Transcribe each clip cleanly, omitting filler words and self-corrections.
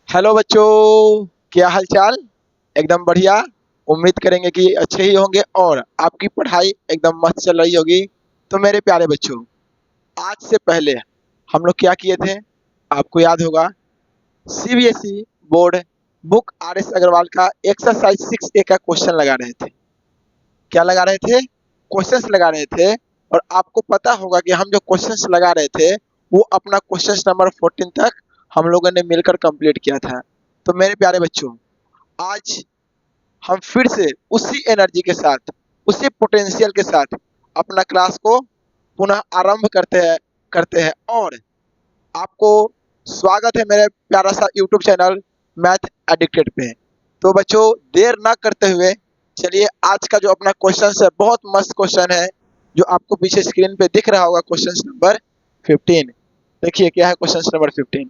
Hello बच्चों, क्या हाल चाल। एकदम बढ़िया। उम्मीद करेंगे कि अच्छे ही होंगे और आपकी पढ़ाई एकदम मस्त चल रही होगी। तो मेरे प्यारे बच्चों, आज से पहले हम लोग क्या किए थे, आपको याद होगा। CBSE board book R S Agarwal का एक्सरसाइज 6A का क्वेश्चन लगा रहे थे। क्या लगा रहे थे? क्वेश्चंस लगा रहे थे। और आपको पता होगा कि हम जो क्वेश्चंस लगा रहे थे वो अपना क्वेश्चन नंबर 14 तक हम लोगों ने मिलकर कंप्लीट किया था। तो मेरे प्यारे बच्चों, आज हम फिर से उसी एनर्जी के साथ, उसी पोटेंशियल के साथ अपना क्लास को पुनः आरंभ करते हैं। और आपको स्वागत है मेरे प्यारा सा यूट्यूब चैनल मैथ एडिक्टेड पे। तो बच्चों, देर ना करते हुए चलिए आज का जो अपना क्वेश्चन है, बहुत मस्त क्वेश्चन है जो आपको पीछे स्क्रीन पे दिख रहा होगा। Question number 15। देखिए क्या है क्वेश्चन नंबर 15।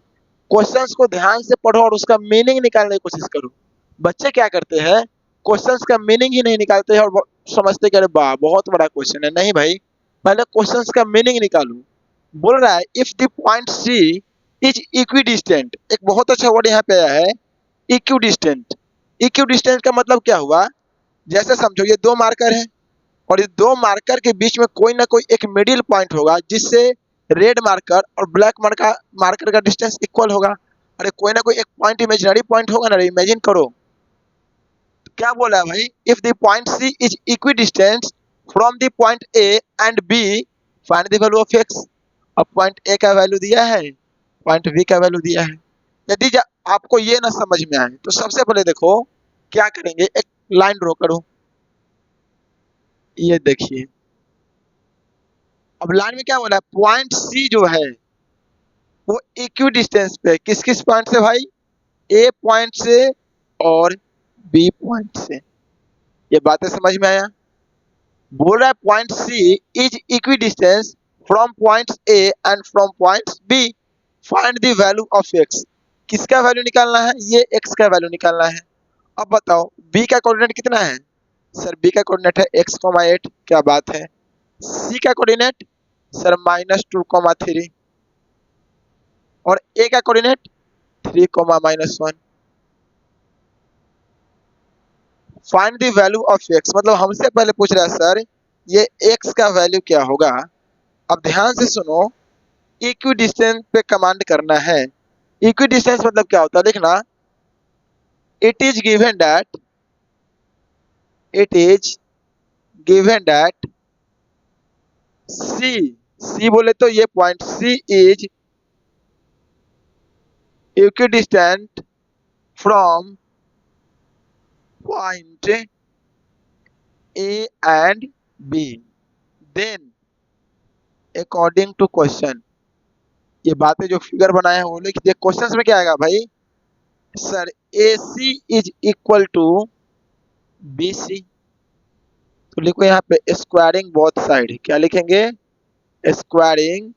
क्वेश्चंस को ध्यान से पढ़ो और उसका मीनिंग निकालने की कोशिश करो। बच्चे क्या करते हैं, क्वेश्चंस का मीनिंग ही नहीं निकालते हैं और समझते कि अरे वाह बहुत बड़ा क्वेश्चन है। नहीं भाई, पहले क्वेश्चंस का मीनिंग निकालो। बोल रहा है if the point C is equidistant. एक बहुत अच्छा वर्ड यहाँ पे आया है, इक्विडिस्टेंट। इक्विडिस्टेंट का मतलब क्या हुआ? जैसे समझो ये दो मार्कर है और ये दो मार्कर के बीच में कोई ना कोई एक मिडिल पॉइंट होगा जिससे रेड मार्कर और ब्लैक मार्कर का डिस्टेंस इक्वल होगा। अरे कोई ना कोई एक पॉइंट इमेजिनरी पॉइंट होगा ना, इमेजिन करो। तो क्या बोला है भाई, if the point C is equidistant from the point A and B find the value of X. अब पॉइंट ए का वैल्यू दिया है, पॉइंट बी का वैल्यू दिया है। यदि आपको ये ना समझ में आए तो सबसे पहले देखो क्या करेंगे, एक लाइन ड्रॉ करो। ये देखिए, अब लाइन में क्या बोला है, पॉइंट सी जो है वो इक्वी डिस्टेंस पे किस किस पॉइंट से भाई, ए पॉइंट से और बी पॉइंट से। ये बातें समझ में आया? बोल रहा है point C is equidistance from point A and from point B find the value of X. किसका वैल्यू निकालना है? ये एक्स का वैल्यू निकालना है। अब बताओ बी का कोऑर्डिनेट कितना है? सर बी का कोऑर्डिनेट है x,8। क्या बात है। सी का कोऑर्डिनेट सर -2,3 और ए का coordinate 3,-1। Find the value of x, मतलब हमसे पहले पूछ रहा है सर ये एक्स का वैल्यू क्या होगा। अब ध्यान से सुनो, इक्वी डिस्टेंस पे कमांड करना है। इक्वी डिस्टेंस मतलब क्या होता है देखना, it is given that, it is given that C, C बोले तो ये point C is equidistant from point A and B, then according to question. ये बातें जो फिगर बनाए हैं वो लिख दिए। क्वेश्चन में क्या आएगा भाई, sir A C is equal to B C. तो लिखो यहाँ पे स्क्वायरिंग बोथ साइड। क्या लिखेंगे? Squaring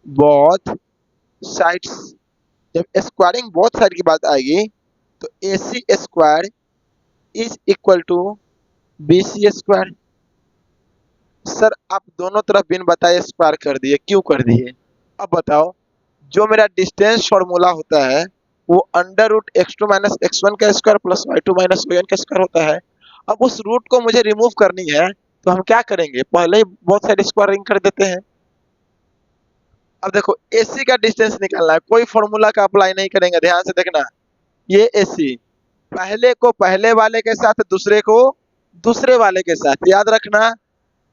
both sides. जब स्क्वायरिंग बोथ साइड की बात आएगी तो A C square is equal to B C square. Sir आप दोनों तरफ बिन बताए स्क्वायर कर दिए, क्यों कर दिए? अब बताओ, जो मेरा डिस्टेंस फॉर्मूला होता है वो √x2 - x1 का स्क्वायर प्लस y2 - y1 का स्क्वायर होता है। अब उस रूट को मुझे रिमूव करनी है तो हम क्या करेंगे, पहले ही बहुत साइड स्क्वायरिंग कर देते हैं। अब देखो AC का डिस्टेंस निकालना है, कोई फॉर्मूला का अप्लाई नहीं करेंगे। ध्यान से देखना, ये AC पहले को पहले वाले के साथ, दूसरे को दूसरे वाले के साथ। याद रखना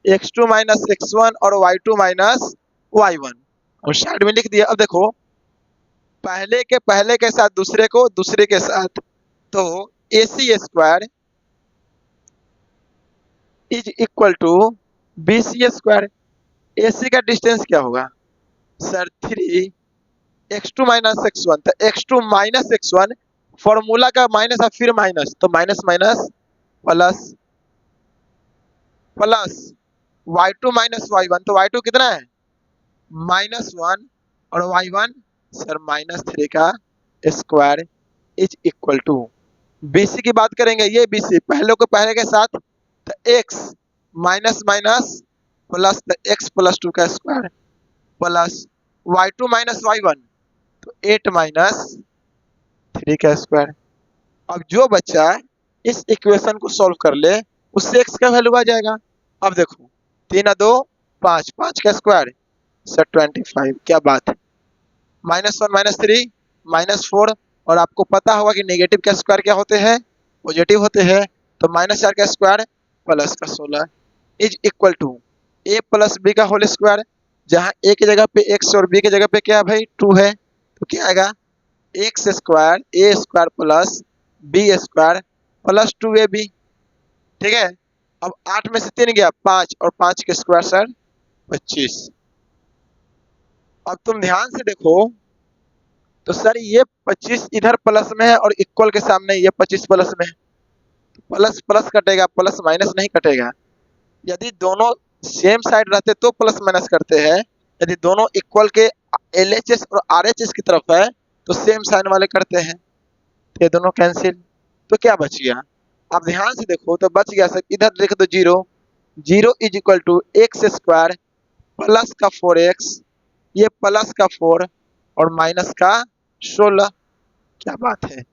x2 - x1 और y2 - y1 और साइड में लिख दिया। अब देखो पहले के पहले के साथ दूसरे को दूसरे के साथ, तो AC square is equal to BC square. AC का डिस्टेंस क्या होगा सर 3x2 - x1, तो x2 - x1 फॉर्मूला का माइनस और फिर माइनस, तो minus minus plus plus y2 - y1, तो y2 कितना है -1 और y1 सर -3 का square is equal to BC की बात करेंगे। ये BC पहले को पहले के साथ, तो x minus minus plus x + 2 का square. Plus y2 minus y1 तो 8 माइनस 3 का स्क्वायर। अब जो बच्चा इस इक्वेशन को सॉल्व कर ले उससे x का वैल्यू आ जाएगा। अब देखो 3 2 5, 5 का स्क्वायर सर 25। क्या बात है। -1 -3 -4 और आपको पता होगा कि नेगेटिव का स्क्वायर क्या होते हैं, पॉजिटिव होते हैं। तो -4 का स्क्वायर प्लस का 16 is equal to a plus B का होल स्क्वायर। जहाँ a की जगह पे x और b की जगह पे क्या भाई 2 है तो क्या आएगा x square a square plus b square plus 2ab। ठीक है। अब 8 में से 3 गया 5 और 5 के स्क्वायर सर 25। अब तुम ध्यान से देखो तो सर ये 25 इधर प्लस में है और इक्वल के सामने ये 25 प्लस में है। प्लस प्लस कटेगा, प्लस माइनस नहीं कटेगा। यदि दोनों सेम साइड रहते तो प्लस माइनस करते हैं। यदि दोनों इक्वल के LHS और RHS की तरफ है तो सेम साइन वाले करते हैं। तो ये दोनों कैंसिल। तो क्या बच गया, आप ध्यान से देखो तो बच गया सर, इधर लिख दो 0, 0 is equal to X square plus का 4x, ये प्लस का 4 और माइनस का 16। क्या बात है।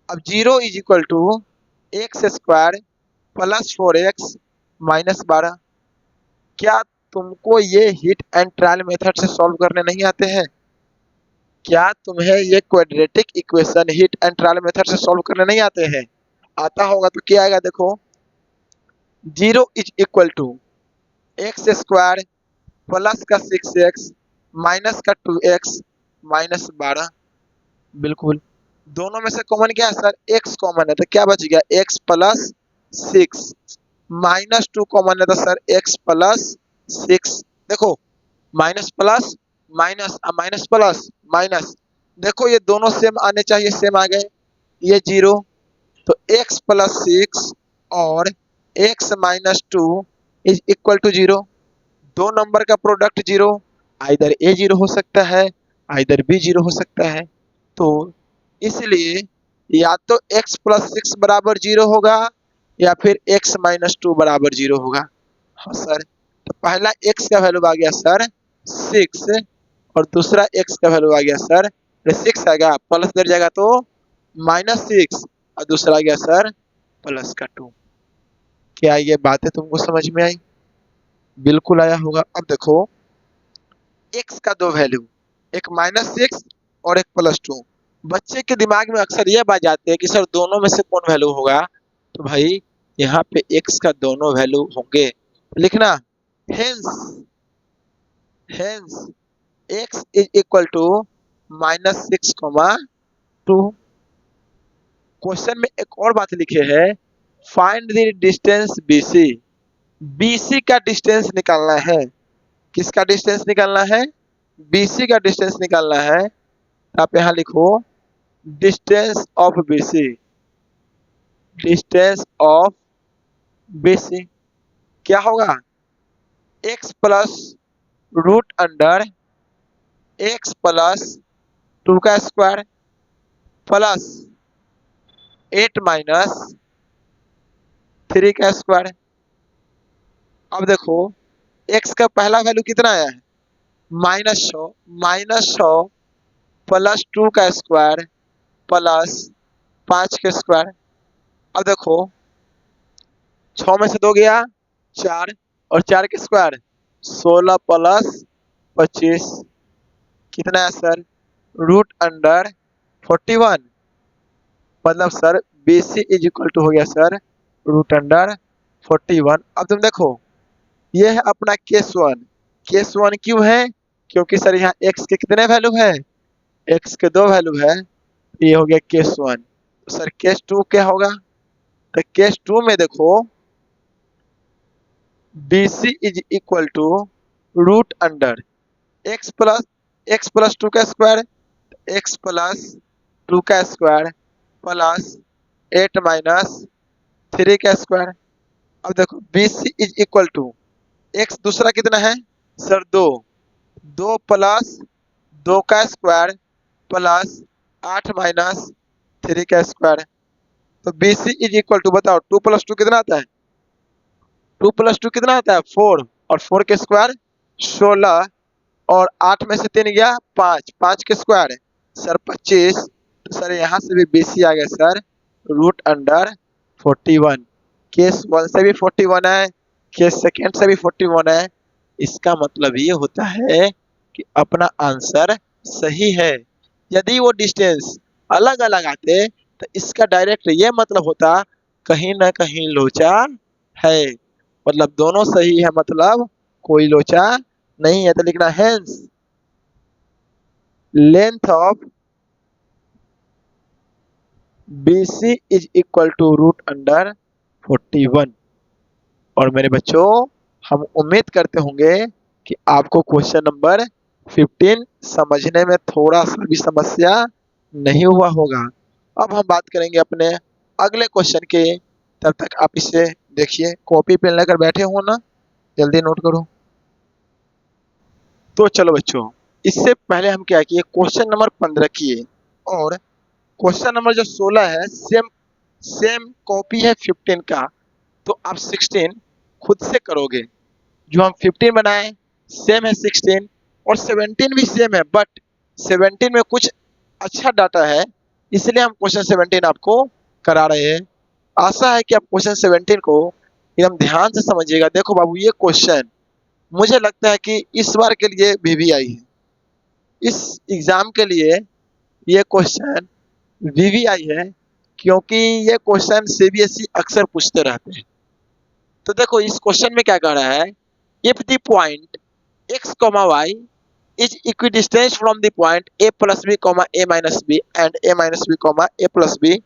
अब 0 is equal to X square plus 4x minus 12। क्या तुमको ये हिट एंड ट्रायल मेथड से सॉल्व करने नहीं आते हैं? क्या तुम्हें ये quadratic equation hit and trial method से सॉल्व करने नहीं आते हैं? आता होगा तो क्या आएगा देखो, 0 is equal to X square plus का 6x माइनस का 2x माइनस 12। बिल्कुल दोनों में से कॉमन क्या है सर, x कॉमन है तो क्या बच गया x प्लस 6 माइनस 2 कॉमन है तो सर x प्लस 6। देखो minus plus minus minus plus minus, देखो ये दोनों सेम आने चाहिए, सेम आ गए। ये 0 तो x प्लस 6 और x minus 2 is equal to 0। दो नंबर का प्रोडक्ट 0, आइदर a 0 हो सकता है आइदर b 0 हो सकता है। तो इसलिए या तो x प्लस 6 बराबर 0 होगा या फिर x माइनस 2 बराबर 0 होगा। हाँ सर, तो पहला x का वैल्यू आ गया सर 6 और दूसरा x का वैल्यू आ गया सर 6 आएगा, प्लस इधर जाएगा तो -6 और दूसरा आ गया सर प्लस का 2। क्या ये बातें तुमको समझ में आई? बिल्कुल आया होगा। अब देखो x का दो वैल्यू, एक -6 और एक +2। बच्चे के दिमाग में अक्सर ये बात जाती है कि सर दोनों में से कौन वैल्यू होगा। तो भाई यहाँ पे x का दोनों वैल्यू होंगे, लिखना hence hence x is equal to -6,2। Question में एक और बात लिखे है, find the distance BC। BC का डिस्टेंस निकालना है। किसका डिस्टेंस निकालना है? BC का डिस्टेंस निकालना है। आप यहाँ लिखो distance of BC, distance of BC क्या होगा x plus root under x plus 2 का स्क्वायर प्लस 8 माइनस 3 का स्क्वायर। अब देखो x का पहला वैल्यू कितना आया है -100 प्लस 2 का स्क्वायर प्लस 5 का स्क्वायर। अब देखो 6 में से 2 गया 4 और 4 के स्क्वायर 16 प्लस 25 कितना है सर रूट अंडर 41। मतलब sir BC is equal to हो गया सर रूट अंडर 41। अब तुम देखो ये है अपना केस वन क्यों है, क्योंकि सर यहाँ x के कितने वैल्यू है, x के 2 वैल्यू है। ये हो गया केस 1। तो सर केस 2 क्या होगा, तो केस 2 में देखो BC is equal to root under x plus 2 का स्क्वायर x प्लस 2 का स्क्वायर प्लस 8 माइनस 3 का स्क्वायर। अब देखो BC is equal to x दूसरा कितना है सर 2 प्लस 2 का स्क्वायर प्लस 8 माइनस 3 का स्क्वायर। तो BC इज इक्वल टू बताओ 2 प्लस 2 कितना आता है, 2 प्लस 2 कितना आता है 4 और 4 के स्क्वायर 16 और 8 में से 3 गया 5, 5 के स्क्वायर है सर 25। तो सर यहाँ से भी BC आ गया सर रूट अंडर 41। केस 1 से भी 41 है, केस सेकेंड से भी 41 है। इसका मतलब ये होता है कि अपना आंसर सही है। यदि वो डिस्टेंस अलग अलग आते तो इसका डायरेक्ट ये मतलब होता कहीं ना कहीं लोचा है। मतलब दोनों सही है, मतलब कोई लोचा नहीं है। तो लिखना hence length of BC is equal to root under 41। और मेरे बच्चों हम उम्मीद करते होंगे कि आपको क्वेश्चन नंबर 15 समझने में थोड़ा सा भी समस्या नहीं हुआ होगा। अब हम बात करेंगे अपने अगले क्वेश्चन के। तब तक आप इसे देखिए, कॉपी पेन लेकर बैठे हो ना, जल्दी नोट करो। तो चलो बच्चों, इससे पहले हम क्या किए, क्वेश्चन नंबर 15 किए और क्वेश्चन नंबर जो 16 है सेम सेम कॉपी है 15 का। तो आप 16 खुद से करोगे। जो हम 15 बनाए सेम है 16 और 17 भी सेम है, बट 17 में कुछ अच्छा डाटा है, इसलिए हम क्वेश्चन 17 आपको करा रहे हैं। आशा है कि आप क्वेश्चन 17 को एकदम ध्यान से समझिएगा। देखो बाबू, ये क्वेश्चन मुझे लगता है कि इस बार के लिए VVI है। इस एग्जाम के लिए ये क्वेश्चन VVI है, क्योंकि ये क्वेश्चन CBSE अक्सर पूछते रहते हैं। तो देखो इस क्वेश्चन में क्या कह रहा है, if the point x, y is equidistant from the point a plus b, a minus b and a minus b, a plus b,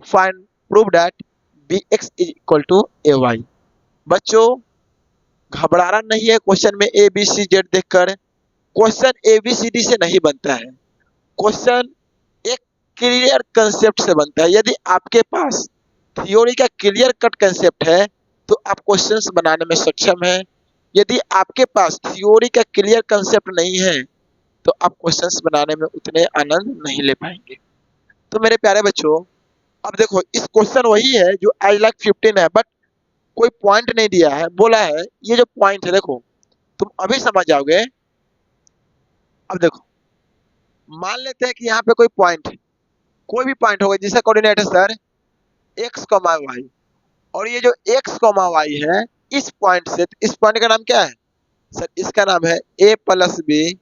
find prove that bx is equal to ay। बच्चों घबराना नहीं है question में ए B सी Z देखकर। Question ABCD से नहीं बनता है, क्वेश्चन एक क्लियर कंसेप्ट से बनता है। यदि आपके पास थ्योरी का क्लियर कट कंसेप्ट है तो आप क्वेश्चंस बनाने में सक्षम हैं। यदि आपके पास थ्योरी का क्लियर कंसेप्ट नहीं है तो आप क्वेश्चंस बनाने में उतने आनंद नहीं ले पाएंगे। तो मेरे प्यारे बच्चों, अब देखो इस क्वेश्चन वही है जो आई लाइक 15 है, बट कोई पॉइंट नहीं दिया है। बोला है ये जो पॉइंट है, देखो तुम अभी समझ जाओगे। अब देखो मान लेते हैं कि यहाँ पे कोई पॉइंट है, कोई भी पॉइंट होगा जिसका कोऑर्डिनेट है सर x, y और ये जो x, y है इस पॉइंट से, इस पॉइंट का नाम क्या है सर, इसका नाम है a plus B,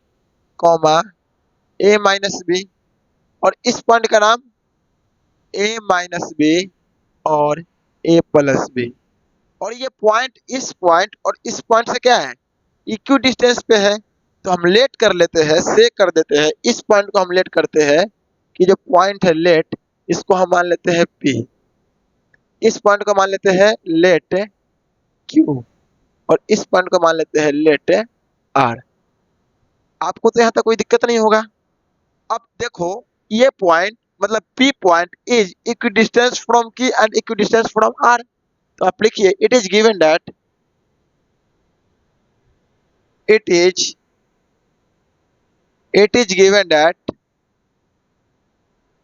a minus B और इस पॉइंट का नाम a माइनस बी और a प्लस बी। और ये पॉइंट इस पॉइंट और इस पॉइंट से क्या है, इक्वी डिस्टेंस पे है। तो हम लेट कर लेते हैं, से कर देते हैं, इस पॉइंट को हम लेट करते हैं कि जो पॉइंट है लेट, इसको हम मान लेते हैं P, इस पॉइंट को मान लेते हैं लेट Q और इस पॉइंट को मान लेते हैं लेट R। आपको तो यहाँ तक कोई दिक्कत नहीं होगा। अब देखो ये पॉइंट मतलब P point is equidistance from Q and equidistance from R। तो आप लिखिए it is given that it is given that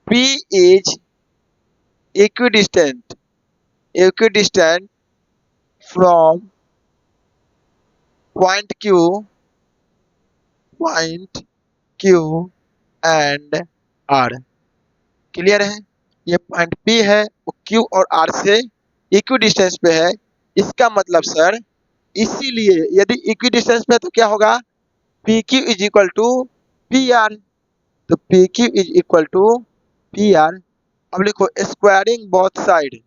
P is equidistant from point Q and R। Clear है, ये पॉइंट P है वो Q और R से equidistance पे है। इसका मतलब सर, इसीलिए यदि इक्विडिस्टेंस पे है तो क्या होगा, PQ is equal to PR। तो PQ is equal to PR। अब लिखो squaring both side,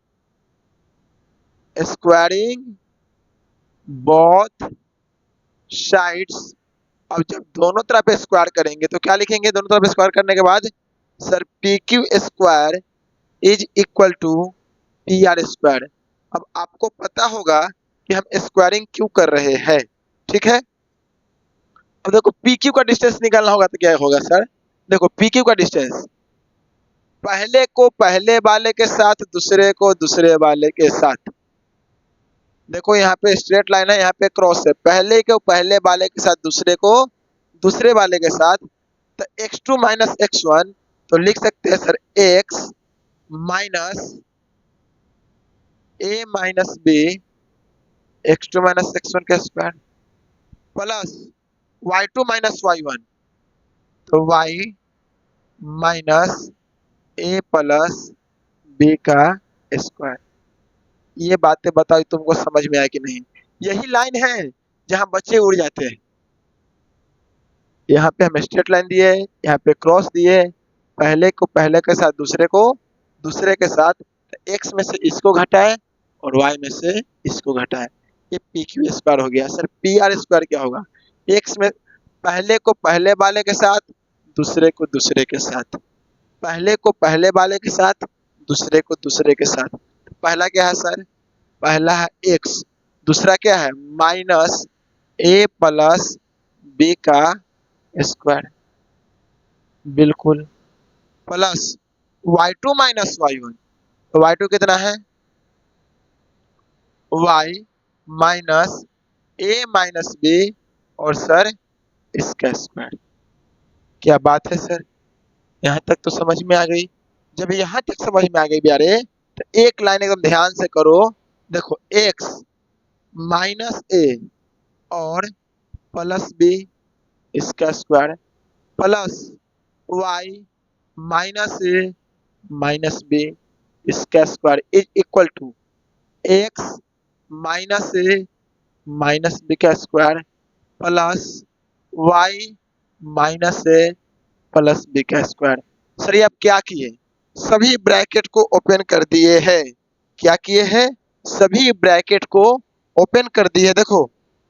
squaring both sides. अब जब दोनों तरफ स्क्वायर करेंगे तो क्या लिखेंगे, दोनों तरफ स्क्वायर करने के बाद sir PQ square is equal to PR square. अब आपको पता होगा कि हम स्क्वायरिंग क्यों कर रहे हैं, ठीक है। अब देखो PQ का डिस्टेंस निकालना होगा तो क्या होगा सर, देखो PQ का डिस्टेंस पहले को पहले वाले के साथ, दूसरे को दूसरे वाले के साथ। देखो यहाँ पे स्ट्रेट लाइन है, यहाँ पे क्रॉस है, पहले को पहले वाले के साथ, दूसरे को दूसरे वाले के साथ। तो x2 माइनस x1 तो लिख सकते हैं sir x minus a minus b, x2 minus x1 का square plus y2 minus y1, तो y minus a plus b का स्क्वायर। ये बातें बताओ तुमको समझ में आया कि नहीं? यही लाइन है जहां बच्चे उड़ जाते हैं। यहाँ पे हम स्ट्रेट लाइन दिए, यहाँ पे क्रॉस दिए, पहले को पहले के साथ दूसरे को दूसरे के साथ, एक्स में से इसको घटाए और वाई में से इसको घटाए, ये पी क्यू स्क्वायर हो गया। सर पी आर स्क्वायर क्या होगा? एक्स में पहले को पहले वाले के साथ, दूसरे को दूसरे के साथ, पहले को पहले वाले के साथ, दूसरे को दूसरे के साथ। पहला क्या है सर? पहला है एक्स, दूसरा क्या है? माइनस ए प्लस बी का स्क्वायर, बिल्कुल, प्लस y2 माइनस y1, तो y2 कितना है? y minus a minus b और सर इसका स्क्वायर। क्या बात है सर, यहाँ तक तो समझ में आ गई। जब यहाँ तक समझ में आ गई प्यारे, तो एक लाइन एकदम ध्यान से करो। देखो x माइनस a और प्लस b इसका square, plus y minus a minus b इसका square is equal to X minus A minus B का square plus Y minus A plus B का स्क्वायर। सर ये आप क्या किए? सभी ब्रैकेट को ओपन कर दिए हैं। क्या किए हैं? सभी ब्रैकेट को ओपन कर दिए। देखो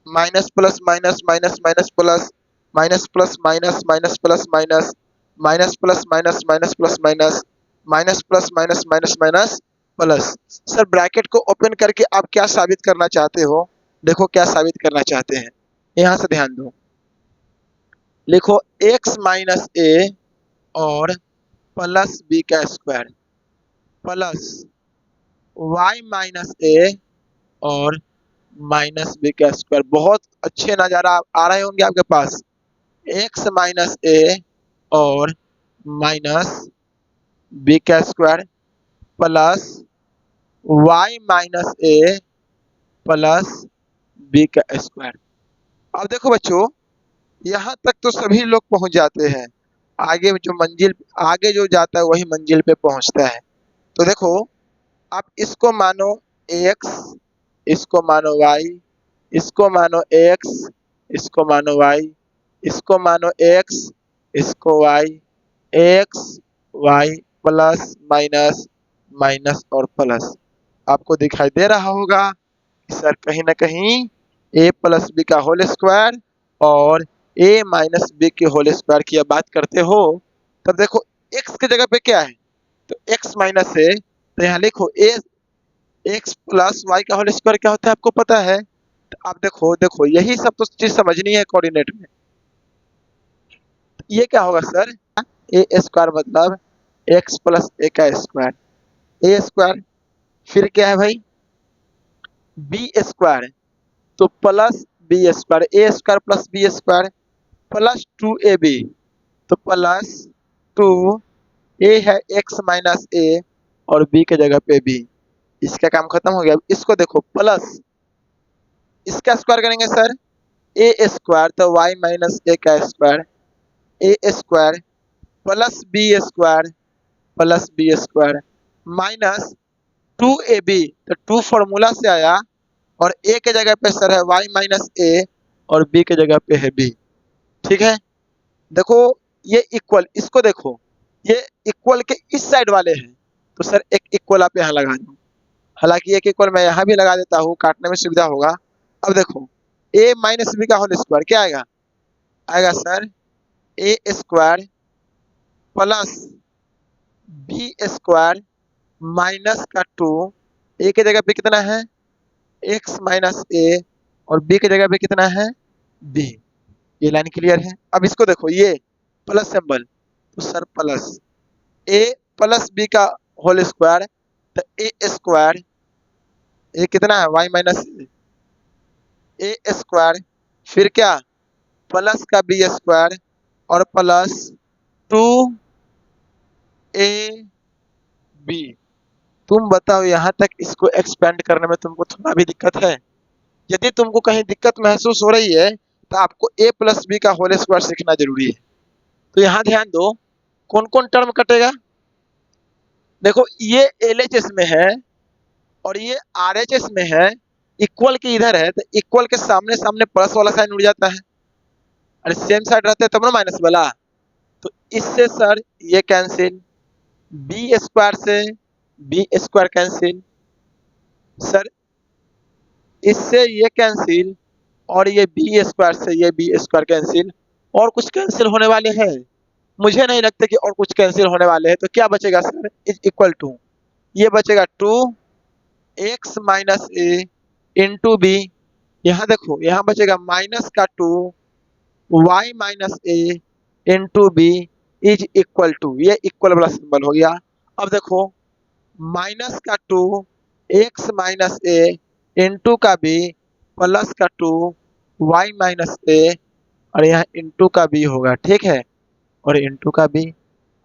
minus plus minus minus minus plus minus plus minus minus plus minus minus plus minus minus plus minus minus plus minus minus minus plus. Sir bracket को ओपन करके आप क्या साबित करना चाहते हो? देखो क्या साबित करना चाहते हैं, यहाँ से ध्यान दो। लिखो x माइनस ए और प्लस बी का स्क्वायर प्लस y माइनस ए और माइनस बी का स्क्वायर। बहुत अच्छे नज़ारा आ रहे होंगे आपके पास। x माइनस ए और माइनस बी का square plus y minus A plus B का स्क्वायर। अब देखो बच्चों, यहाँ तक तो सभी लोग पहुंच जाते हैं। आगे जो मंजिल आगे जो जाता है वही मंजिल पे पहुंचता है। तो देखो आप इसको मानो x, इसको मानो y, इसको मानो x, इसको मानो y, इसको मानो x, इसको y, x y plus minus minus और प्लस। आपको दिखाई दे रहा होगा कि सर कहीं ना कहीं a प्लस बी का होल स्क्वायर और a माइनस बी के होल स्क्वायर की आप बात करते हो। तब देखो x की जगह पे क्या है? तो x माइनस है, तो यहाँ लिखो a x प्लस वाई का होल स्क्वायर क्या होता है आपको पता है? तो आप देखो देखो यही सब तो चीज समझनी है कोऑर्डिनेट में। ये क्या होगा सर? ए स्क्वायर मतलब x प्लस ए का स्क्वायर, ए स्क्वायर, फिर क्या है भाई? बी स्क्वायर, तो plus B square, A square plus B square plus two A B, तो प्लस टू ए है एक्स माइनस ए और बी के जगह पे बी। इसका काम खत्म हो गया। इसको देखो प्लस इसका स्क्वायर करेंगे सर, ए स्क्वायर तो वाई माइनस ए का square, A square plus B square minus two A B, तो टू फॉर्मूला से आया और ए के जगह पे सर है वाई माइनस ए और बी के जगह पे है बी। ठीक है, देखो ये इक्वल, इसको देखो ये इक्वल के इस साइड वाले हैं, तो सर एक इक्वल आप यहाँ लगा दो। हालांकि एक इक्वल मैं यहाँ भी लगा देता हूँ, काटने में सुविधा होगा। अब देखो a माइनस बी का होल स्क्वायर क्या आएगा? आएगा sir A square plus B square minus का टू, ए की जगह पे कितना है? एक्स माइनस ए और बी की जगह पे कितना है? बी। ये लाइन क्लियर है? अब इसको देखो ये प्लस सिंबल, तो सर प्लस ए प्लस बी का होल स्क्वायर, तो ए स्क्वायर, ए कितना है? वाई माइनस ए स्क्वायर, फिर क्या? प्लस का बी स्क्वायर और प्लस टू ए बी। तुम बताओ यहाँ तक इसको एक्सपेंड करने में तुमको थोड़ा भी दिक्कत है? यदि तुमको कहीं दिक्कत महसूस हो रही है तो आपको a प्लस बी का होल स्क्वायर सीखना जरूरी है। तो यहाँ ध्यान दो, कौन कौन टर्म कटेगा। देखो ये LHS में है और ये RHS में है, इक्वल के इधर है, तो इक्वल के सामने सामने प्लस वाला साइन उड़ जाता है, अरे सेम साइड रहते हैं तब ना माइनस वाला। तो इससे सर ये कैंसिल, बी स्क्वायर से बी स्क्वायर कैंसिल, सर इससे ये कैंसिल, और ये बी स्क्वायर से ये बी स्क्वायर कैंसिल। और कुछ कैंसिल होने वाले हैं? मुझे नहीं लगता कि और कुछ कैंसिल होने वाले हैं। तो क्या बचेगा सर, इज इक्वल टू, ये बचेगा 2x minus A into B. यहाँ देखो यहाँ बचेगा माइनस का 2y minus A into B is equal to, ये इक्वल वाला सिंबल हो गया। अब देखो माइनस का 2x माइनस ए इंटू का बी प्लस का 2y माइनस ए, और यहाँ इंटू का बी होगा, ठीक है, और इंटू का बी।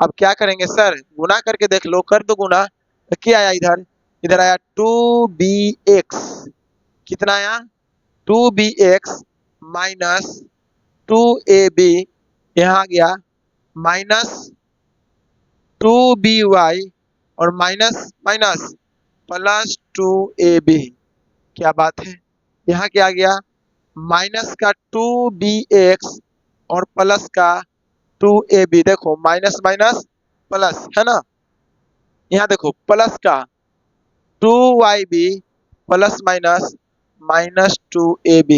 अब क्या करेंगे सर, गुना करके देख लो, कर दो गुना। तो क्या आया इधर, इधर आया 2bx, कितना आया 2bx माइनस 2ab, यहाँ आ गया माइनस 2by और माइनस माइनस प्लस 2ab। क्या बात है, यहाँ क्या आ गया माइनस का 2bx और प्लस का 2ab। देखो माइनस माइनस प्लस है ना, यहाँ देखो प्लस का 2yb plus minus minus 2ab।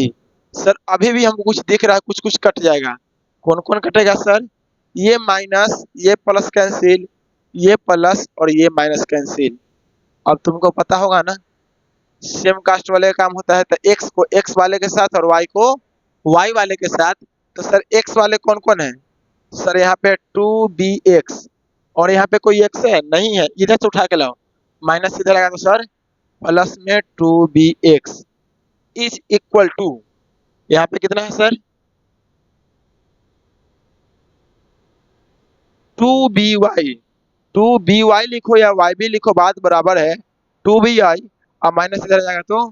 Sir अभी भी हमको कुछ दिख रहा है, कुछ कुछ कट जाएगा। कौन कौन कटेगा सर, ये माइनस ये प्लस कैंसिल, ये प्लस और ये माइनस कैंसिल। अब तुमको पता होगा ना, सेम कास्ट वाले का काम होता है, तो x को x वाले के साथ और y को y वाले के साथ। तो सर x वाले कौन कौन है, सर यहाँ पे 2bx, और यहाँ पे कोई x है नहीं है, इधर से उठा के लाओ, माइनस इधर लगा दो सर, प्लस में 2bx इज इक्वल टू, यहाँ पे कितना है सर 2by, 2by लिखो या yb लिखो, बात बराबर है, 2by और माइनस इधर जाएगा तो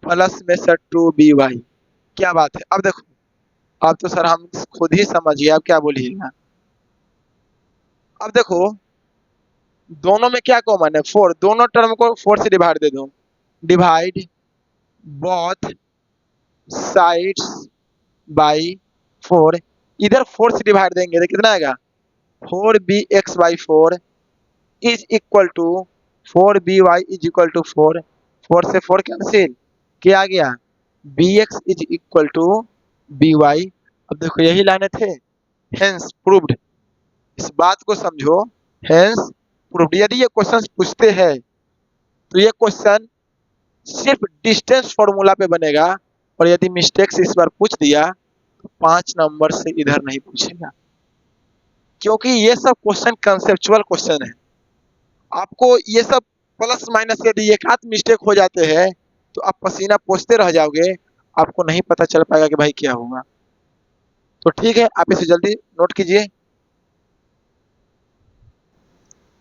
प्लस में सर 2by। क्या बात है। अब देखो, अब तो सर हम खुद ही समझिए, अब क्या बोलिएगा। अब देखो दोनों में क्या कॉमन है, 4, दोनों टर्म को 4 से डिवाइड दे दो, डिवाइड बोथ साइड्स बाई 4। इधर 4 से डिवाइड देंगे तो कितना आएगा 4bx/4 is equal to 4by is equal to 4, 4 से 4 कैंसिल, क्या आ गया bx is equal to by। अब देखो यही लाने थे, हेंस प्रूव्ड, इस बात को समझो, हेंस प्रूव्ड। यदि ये क्वेश्चन पूछते हैं तो ये क्वेश्चन सिर्फ डिस्टेंस फॉर्मूला पे बनेगा, और यदि मिस्टेक से इस बार पूछ दिया तो 5 नंबर से इधर नहीं पूछेगा, क्योंकि ये सब क्वेश्चन कंसेप्चुअल क्वेश्चन है। आपको ये सब प्लस माइनस यदि एक आध मिस्टेक हो जाते हैं तो आप पसीना पोंछते रह जाओगे, आपको नहीं पता चल पाएगा कि भाई क्या होगा। तो ठीक है, आप इसे जल्दी नोट कीजिए।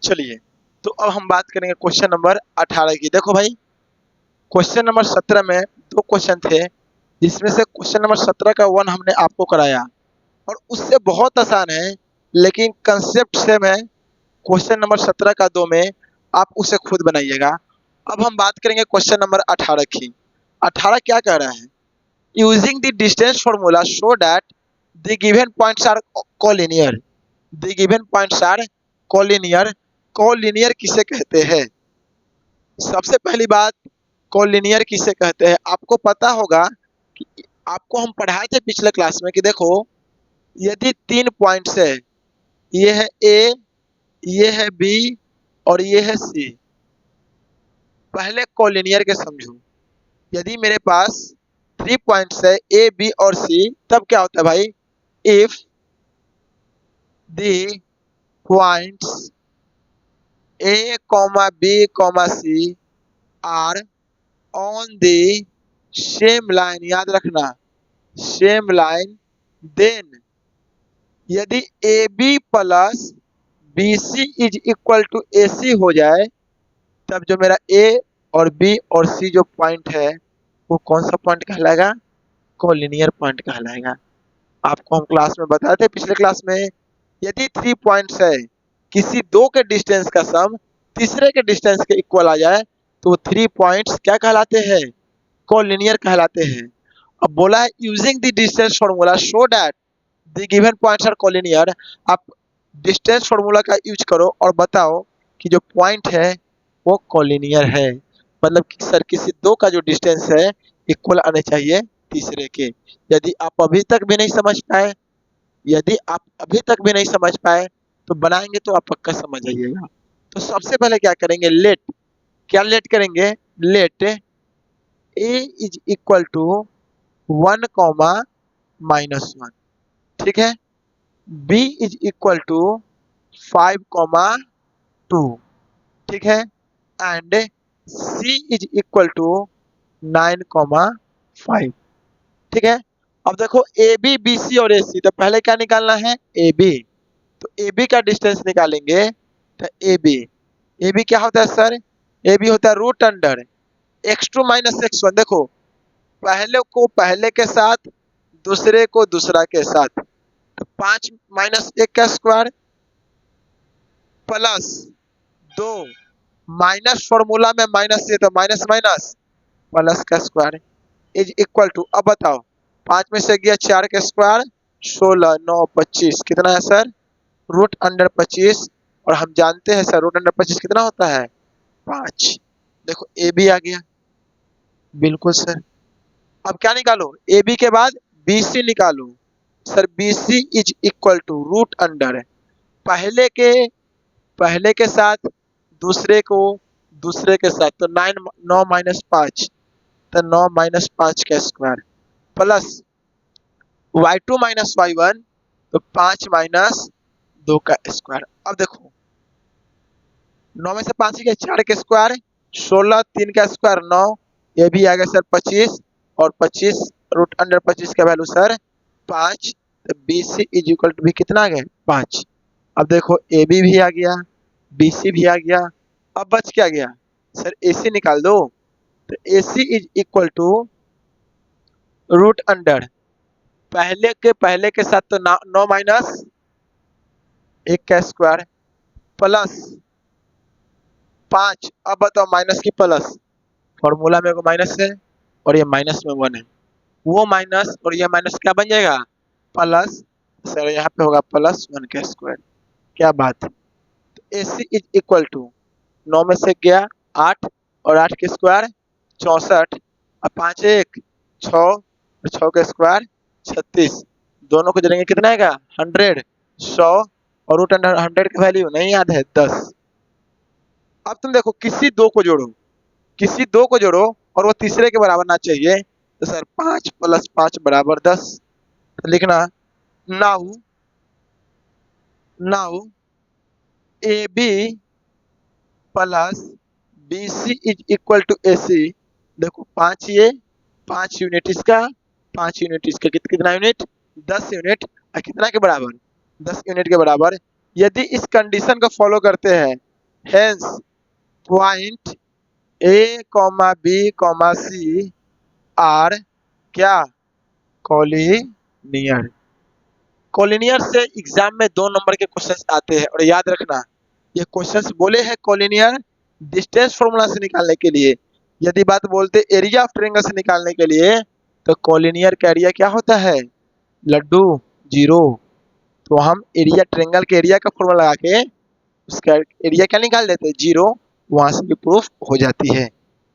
चलिए, तो अब हम बात करेंगे क्वेश्चन नंबर 18 की। देखो भाई, क्वेश्चन नंबर 17 में 2 क्वेश्चन थे, जिसमें से क्वेश्चन नंबर 17 का 1 हमने आपको कराया, और उससे बहुत आसान है, लेकिन कंसेप्ट सेम है। क्वेश्चन नंबर 17 का 2 में आप उसे खुद बनाइएगा। अब हम बात करेंगे क्वेश्चन नंबर 18 की। 18 क्या कह रहा है, using the distance formula show that the given points are collinear. The given points are collinear. Collinear किसे कहते हैं, सबसे पहली बात कोलिनियर किसे कहते हैं। आपको पता होगा कि आपको हम पढ़ाए थे पिछले क्लास में कि देखो यदि 3 पॉइंट्स है, ये है ए, ये है बी और ये है सी। पहले कोलिनियर के समझो, यदि मेरे पास 3 पॉइंट्स है ए बी और सी, तब क्या होता है भाई, if the points A comma B comma C are on the same line, याद रखना सेम लाइन, देन यदि A B plus B C is equal to A C हो जाए, तब जो मेरा ए और बी और सी जो पॉइंट है वो कौन सा पॉइंट कहलाएगा, कोलिनियर पॉइंट कहलाएगा। आपको हम क्लास में बताए थे पिछले क्लास में, यदि 3 पॉइंट्स है, किसी दो के डिस्टेंस का सम तीसरे के डिस्टेंस के इक्वल आ जाए तो वो 3 पॉइंट्स क्या कहलाते हैं? कोलिनियर कहलाते हैं। अब बोला है using the distance formula show that the given points are collinear. आप डिस्टेंस फार्मूला का यूज करो और बताओ कि जो पॉइंट है वो कोलिनियर है, मतलब कि सर किसी दो का जो डिस्टेंस है इक्वल आने चाहिए तीसरे के। यदि आप अभी तक भी नहीं समझ पाए, यदि आप अभी तक भी नहीं समझ पाए तो बनाएंगे तो आप पक्का समझ आइएगा। तो सबसे पहले क्या करेंगे, लेट, क्या लेट करेंगे, let A is equal to 1 comma -1, ठीक है, B is equal to 5 comma 2, ठीक है, and C is equal to 9 comma 5, ठीक है। अब देखो ए बी, बी सी और ए सी, तो पहले क्या निकालना है, ए बी। तो ए बी का डिस्टेंस निकालेंगे तो ए बी क्या होता है सर, ए बी होता है root under x2 minus x1। देखो पहले को पहले के साथ, दूसरे को दूसरा के साथ, तो 5 माइनस 1 का स्क्वायर प्लस 2 माइनस फॉर्मूला में माइनस है तो माइनस माइनस प्लस का स्क्वायर इज इक्वल टू, अब बताओ 5 में से गया 4 का स्क्वायर 16 9 25 कितना है सर, रूट अंडर 25। और हम जानते हैं सर रूट अंडर 25 कितना होता है, 5। देखो ए बी आ गया, बिल्कुल सर। अब क्या निकालो, ए बी के बाद बी सी निकालो। Sir B C is equal to root under पहले के साथ, दूसरे को दूसरे के साथ, तो 9 माइनस 5, तो 9 माइनस 5 का square plus y2 minus y1, तो 5 माइनस 2 का स्क्वायर। अब देखो 9 में से 5 के 4 के स्क्वायर 16, 3 का स्क्वायर 9, ये भी आ गया सर 25, और 25 रूट अंडर 25 का वैल्यू सर 5, तो B C is equal to भी कितना आ गया, 5। अब देखो ए बी भी आ गया, बी सी भी आ गया, अब बच क्या गया सर, ए सी निकाल दो। तो A C is equal to root under पहले के साथ तो 9 माइनस 1 का स्क्वायर प्लस 5, अब बताओ माइनस की प्लस, फॉर्मूला में माइनस है और ये माइनस में 1 है, वो माइनस और ये माइनस क्या बन जाएगा, प्लस, सर यहाँ पे होगा प्लस 1 का स्क्वायर। क्या बात है, तो A C is equal to 9 में से गया 8 और 8 के स्क्वायर 64, और 5 1 6 और 6 का स्क्वायर 36, दोनों को जोड़ेंगे कितना आएगा 100 100, और रूट अंडर 100 की वैल्यू नहीं याद है 10। अब तुम देखो किसी दो को जोड़ो, किसी दो को जोड़ो और वो तीसरे के बराबर ना चाहिए, तो सर 5 प्लस 5 बराबर 10, तो लिखना now now A B plus B C is equal to A C. देखो 5 ये 5 यूनिट इसका, 5 यूनिट इसका, कितना यूनिट 10 यूनिट, और कितना के बराबर 10 यूनिट के बराबर। यदि इस कंडीशन को फॉलो करते हैं, hence point A comma B comma C are क्या, कोलिनियर। कोलिनियर से एग्जाम में 2 नंबर के क्वेश्चंस आते हैं, और याद रखना ये क्वेश्चंस बोले हैं कोलिनियर डिस्टेंस फॉर्मूला से निकालने के लिए। यदि बात बोलते एरिया ऑफ ट्रायंगल से निकालने के लिए, तो कोलिनियर का एरिया क्या होता है, लड्डू 0। तो हम एरिया ट्रायंगल के एरिया का फॉर्मूला लगा के उसका एरिया क्या निकाल देते हैं, 0, वहां से भी प्रूफ हो जाती है।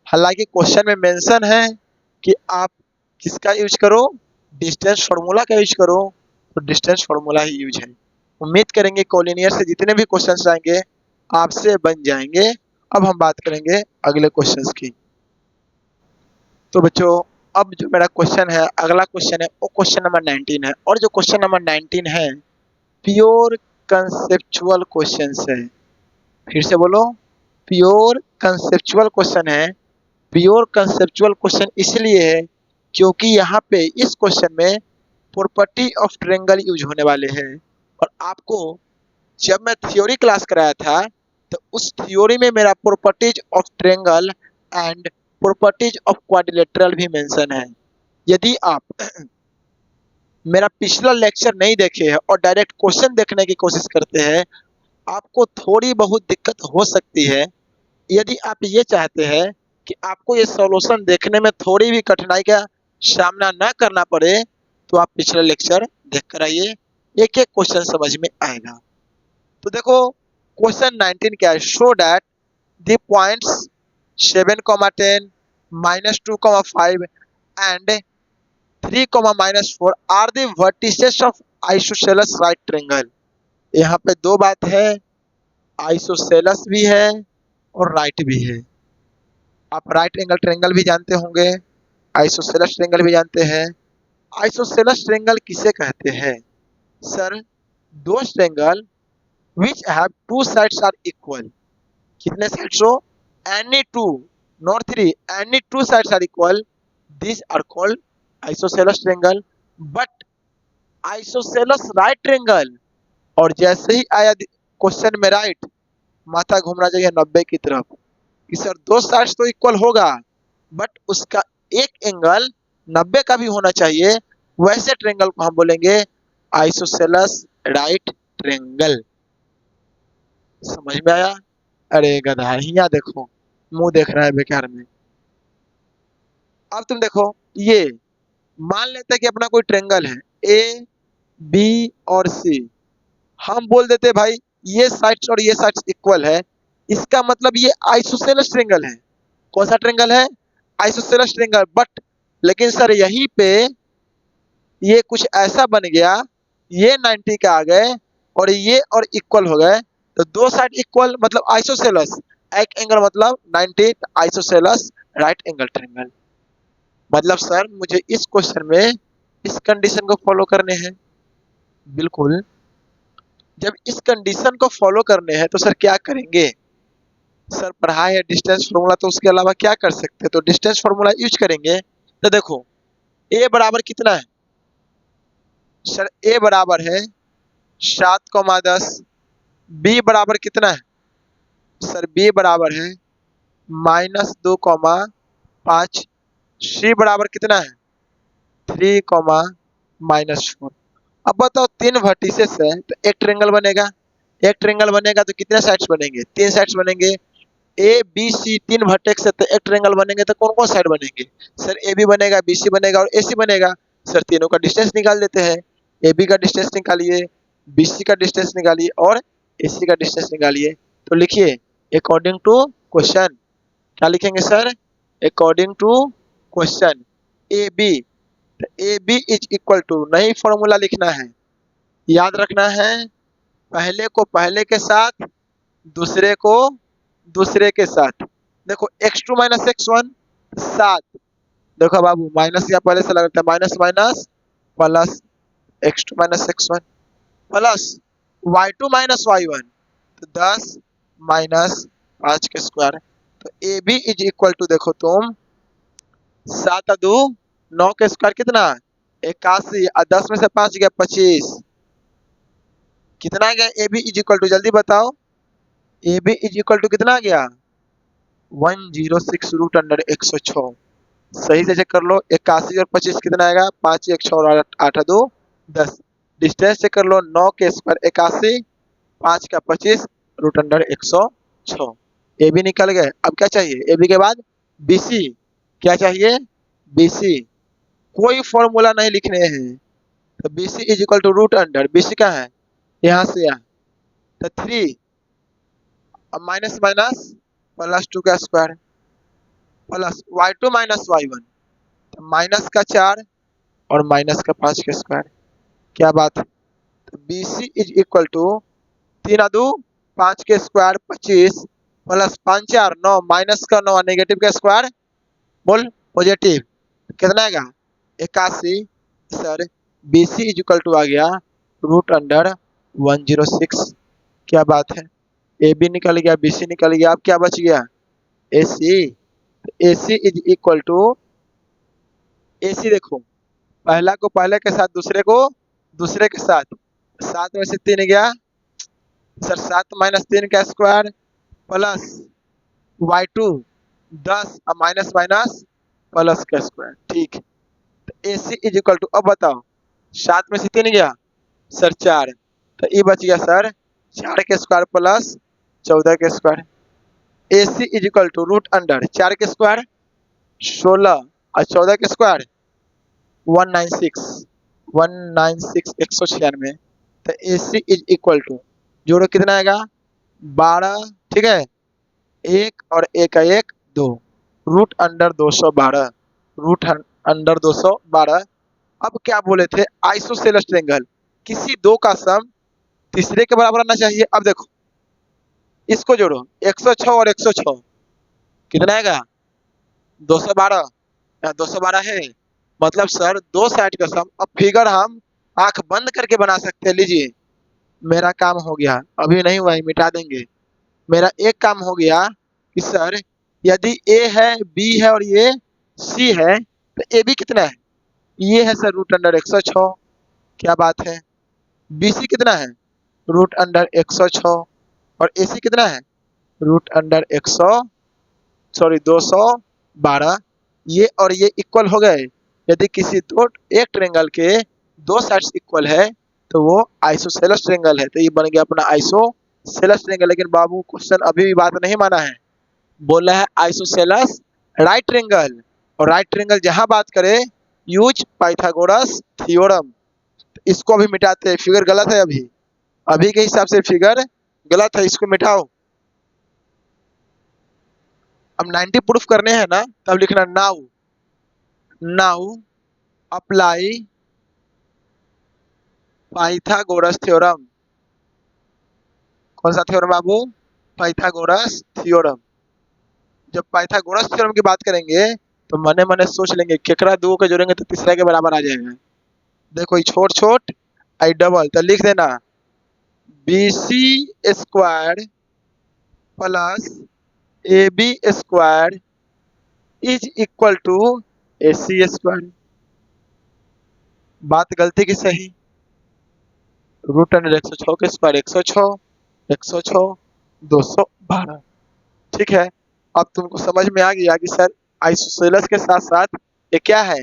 हालांकि क्वेश्चन में मेंशन है कि आप किसका यूज करो, डिस्टेंस फार्मूला का यूज करो, तो डिस्टेंस फार्मूला ही यूज है। उम्मीद करेंगे कोलिनियर से जितने भी क्वेश्चंस आएंगे आपसे बन जाएंगे। अब हम बात करेंगे अगले क्वेश्चंस की। तो बच्चों अब जो मेरा क्वेश्चन है, अगला क्वेश्चन है वो क्वेश्चन नंबर 19 है, और जो क्वेश्चन नंबर 19 है प्योर कंसेप्चुअल क्वेश्चंस है। फिर से बोलो, प्योर कंसेप्चुअल क्वेश्चन है। प्योर कंसेप्चुअल क्वेश्चन इसलिए है क्योंकि यहाँ पे इस क्वेश्चन में प्रॉपर्टी ऑफ ट्रायंगल यूज होने वाले हैं। और आपको जब मैं थ्योरी क्लास कराया था तो उस थ्योरी में मेरा properties of triangle and properties of quadrilateral भी मेंशन है। यदि आप मेरा पिछला लेक्चर नहीं देखे हैं और डायरेक्ट क्वेश्चन देखने की कोशिश करते हैं, आपको थोड़ी बहुत दिक्कत हो सकती है। यदि आप ये चाहते हैं कि आपको ये सॉल्यूशन देखने में थोड़ी भी कठिनाई का सामना ना करना पड़े, तो आप पिछला लेक्चर देख कर आइए, एक-एक क्वेश्चन समझ में आएगा। तो देखो क्वेश्चन 19 क्या है, show that the points 7, 10, -2, 5 and 3, -4 are the vertices of isosceles right triangle. यहाँ पे दो बात है, आइसोसेलेस भी है और राइट भी है। आप राइट एंगल ट्रायंगल भी जानते होंगे, आइसोसेलेस ट्रायंगल भी जानते हैं। आइसोसेलेस ट्रायंगल किसे कहते हैं? Sir, those triangle which have two sides are equal। कितने साइड्स हो? any two, not three, any two sides are equal, these are called isosceles triangle। but isosceles right triangle, और जैसे ही आया क्वेश्चन में right, माथा घूमना चाहिए 90 की तरफ कि सर दो साइड्स तो इक्वल होगा, बट उसका एक एंगल 90 का भी होना चाहिए। वैसे ट्रायंगल को हम बोलेंगे आइसोसेलेस राइट ट्रायंगल। समझ में आया? अरे गधा, यहाँ देखो, मुंह देख रहा है बेकार में। अब तुम देखो, ये मान लेते हैं कि अपना कोई ट्रायंगल है ए, बी और सी। हम बोल देते भाई ये साइड्स और ये साइड्स इक्वल है, इसका मतलब ये आइसोसेलेस ट्रायंगल है। कौन सा ट्रायंगल है? Isosceles triangle. बट लेकिन सर यहीं पे ये कुछ ऐसा बन गया, ये 90 का आ गए और इक्वल हो गए, तो दो साइड इक्वल मतलब आइसोसेलेस, एक एंगल मतलब 90, आइसोसेलेस राइट एंगल ट्रायंगल। मतलब सर मुझे इस क्वेश्चन में इस कंडीशन को फॉलो करने हैं। बिल्कुल, जब इस कंडीशन को फॉलो करने हैं तो सर क्या करेंगे? सर पढ़ाई है डिस्टेंस फॉर्मूला, तो उसके अलावा क्या कर सकते हैं? तो डिस्टेंस फॉर्मूला यूज करेंगे। तो देखो ए बराबर कितना है? सर ए बराबर है 7, 10। बी बराबर कितना है? सर बी बराबर है -2, 5। सी बराबर कितना है? 3, -4। अब बताओ तीन वर्टिसेस है तो एक ट्रायंगल बनेगा। एक ट्रायंगल बनेगा तो कितने साइड्स बनेंगे? तीन साइड्स बनेंगे। ए बी सी तीन वर्टेक्स है तो एक ट्रायंगल बनेंगे, तो कौन कौन साइड बनेंगे? सर ए बी बनेगा, बी सी बनेगा और ए सी बनेगा। सर तीनों का डिस्टेंस निकाल देते हैं। ए बी का डिस्टेंस निकालिए, बी सी का डिस्टेंस निकालिए और ए सी का डिस्टेंस निकालिए। तो लिखिए अकॉर्डिंग टू क्वेश्चन। क्या लिखेंगे sir? According to question A B, तो A B is equal to, नहीं फॉर्मूला लिखना है, याद रखना है, पहले को पहले के साथ, दूसरे को दूसरे के साथ। देखो x2 - x1 7। देखो बाबू माइनस या पहले से लगता है, minus minus plus x2 - x1 plus y2 - y1, तो 10 माइनस 5 के स्क्वायर। तो A B is equal to, देखो तुम 7 × 2 9 के स्क्वायर कितना? 81। 10 में से 5 गया 25। कितना आ गया? A B is equal to, जल्दी बताओ, A B is equal to कितना आ गया? 106 रूट अंडर 106। सही से चेक कर लो, 81 और 25 कितना आएगा? 5, 1, 6 और 8, 2, 10। डिस्टेंस चेक कर लो, 9 के स्क्वायर 81, 5 का 25 रूट अंडर 106। ए बी निकल गए। अब क्या चाहिए? ए बी के बाद बी सी। क्या चाहिए? B C. कोई फॉर्मूला नहीं लिखने हैं, तो B C is equal to root under, B C का है यहाँ से यहाँ, तो 3, अब माइनस माइनस +2 का स्क्वायर प्लस y2 - y1, तो माइनस का 4 और माइनस का 5 का स्क्वायर। क्या बात है? तो B C is equal to 3 × 2 5 के स्क्वायर 25 प्लस 5 4 9 माइनस का 9 नेगेटिव का स्क्वायर, बोल पॉजिटिव, कितना आएगा? 81। Sir B C is equal to आ गया रूट अंडर 106। क्या बात है? ए बी निकल गया, बी सी निकल गया, अब क्या बच गया? ए सी। ए C is equal to, A C देखो, पहला को पहले के साथ, दूसरे को दूसरे के साथ, 7 में से 3 गया, सर 7 - 3 का स्क्वायर प्लस y2 10 और माइनस माइनस प्लस का स्क्वायर। ठीक, तो A C is equal to, अब बताओ 7 में से 3 गया सर 4, तो ये बच गया सर 4 के स्क्वायर प्लस 14 के square. A C is equal to root under 4 के स्क्वायर 16 और 14 के स्क्वायर 196, 196 तो A C is equal to जोड़ो कितना आएगा 12, ठीक है, एक और एक का एक 2, रूट अंडर 212, रूट अंडर 212। अब क्या बोले थे आइसोसेलेस ट्रायंगल, किसी दो का सम तीसरे के बराबर आना चाहिए। अब देखो इसको जोड़ो 106 और 106 कितना आएगा 212, यहाँ 212 है, मतलब सर दो साइड का सम। अब फिगर हम आंख बंद करके बना सकते हैं। लीजिए मेरा काम हो गया, अभी नहीं हुआ है मिटा देंगे। मेरा एक काम हो गया कि सर यदि ए है बी है और ये सी है तो ए बी कितना है, ये है सर रूट अंडर 106, क्या बात है। बी सी कितना है रूट अंडर 106 और ए सी कितना है रूट अंडर 212। ये और ये इक्वल हो गए। यदि किसी दो एक ट्रायंगल के दो साइड्स इक्वल है तो वो आइसोसेलेस ट्रायंगल है। तो ये बन गया अपना आइसोसेलेस ट्रायंगल। लेकिन बाबू क्वेश्चन अभी भी बात नहीं माना है, बोला है आइसोसेलेस राइट ट्रायंगल, और राइट ट्रायंगल जहां बात करे यूज पाइथागोरस थ्योरम। इसको अभी मिटाते हैं, फिगर गलत है अभी, अभी के हिसाब से फिगर गलत है, इसको मिटाओ। अब 90 प्रूफ करने हैं ना, तब लिखना now, now apply Pythagoras theorem. कौन सा थ्योरम बाबू, पाइथागोरस थ्योरम। जब पाइथागोरस थ्योरम की बात करेंगे तो मने मने सोच लेंगे केकरा दो के जोड़ेंगे तो तीसरा के बराबर आ जाएगा। देखो ये छोट छोट आई डबल, तो लिख देना B C square plus A B square is equal to A C square. बात गलती की सही, रूट अंडर 106 के स्क्वायर 106, 106 212, ठीक है। अब तुमको समझ में आ गया कि सर आइसोसेलेस के साथ साथ ये क्या है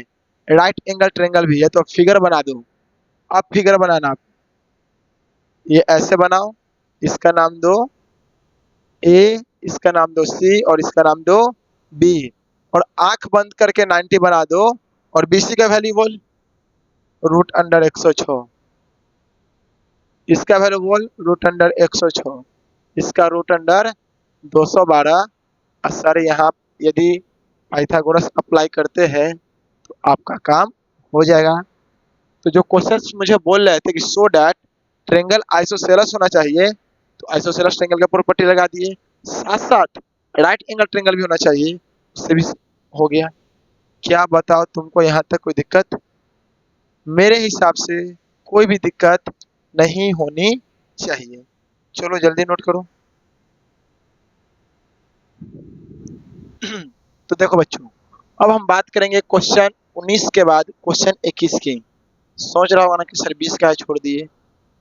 राइट एंगल ट्रायंगल भी है। तो फिगर बना दो। अब फिगर बनाना, आप ये ऐसे बनाओ, इसका नाम दो ए, इसका नाम दो सी और इसका नाम दो बी, और आंख बंद करके 90 बना दो और बी सी का वैल्यू बोल रूट अंडर 106, इसका वैल्यू बोल रूट अंडर 106, इसका रूट अंडर 212। और सर यहाँ यदि पाइथागोरस अप्लाई करते हैं तो आपका काम हो जाएगा। तो जो क्वेश्चंस मुझे बोल रहे थे कि सो डैट ट्रायंगल आइसोसेलेस होना चाहिए, तो आइसोसेलेस ट्रायंगल का प्रॉपर्टी लगा दिए, साथ साथ राइट एंगल ट्रायंगल भी होना चाहिए, उससे भी हो गया। क्या बताओ तुमको यहाँ तक कोई दिक्कत? मेरे हिसाब से कोई भी दिक्कत नहीं होनी चाहिए। चलो जल्दी नोट करो। तो देखो बच्चों, अब हम बात करेंगे क्वेश्चन 19 के बाद क्वेश्चन 21 की। सोच रहा होगा ना कि सर 20 का छोड़ दिए,